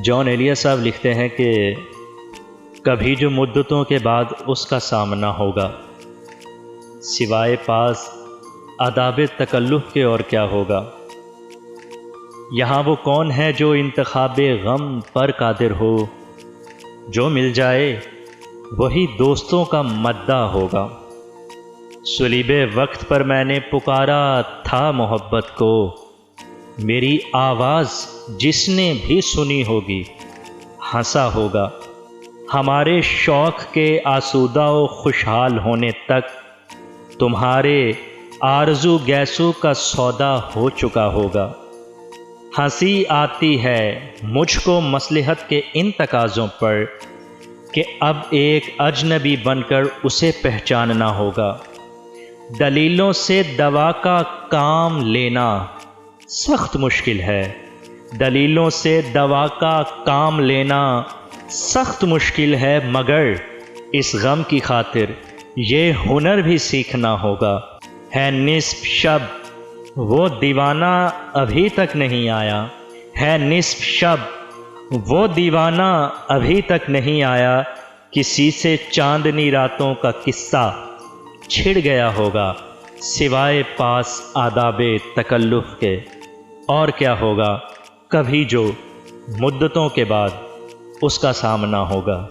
جان ایلیا صاحب لکھتے ہیں کہ کبھی جو مدتوں کے بعد اس کا سامنا ہوگا، سوائے پاس آداب تکلف کے اور کیا ہوگا۔ یہاں وہ کون ہے جو انتخاب غم پر قادر ہو، جو مل جائے وہی دوستوں کا مداح ہوگا۔ صلیب وقت پر میں نے پکارا تھا محبت کو، میری آواز جس نے بھی سنی ہوگی ہنسا ہوگا۔ ہمارے شوق کے آسودہ و خوشحال ہونے تک تمہارے آرزو گیسو کا سودا ہو چکا ہوگا۔ ہنسی آتی ہے مجھ کو مصلحت کے ان تقاضوں پر کہ اب ایک اجنبی بن کر اسے پہچاننا ہوگا۔ دلیلوں سے دوا کا کام لینا سخت مشکل ہے، دلیلوں سے دوا کا کام لینا سخت مشکل ہے، مگر اس غم کی خاطر یہ ہنر بھی سیکھنا ہوگا۔ ہے نصف شب وہ دیوانہ ابھی تک نہیں آیا، ہے نصف شب وہ دیوانہ ابھی تک نہیں آیا، کسی سے چاندنی راتوں کا قصہ چھڑ گیا ہوگا، سوائے پاس آداب تکلف کے اور کیا ہوگا۔ کبھی جو مدتوں کے بعد اس کا سامنا ہوگا۔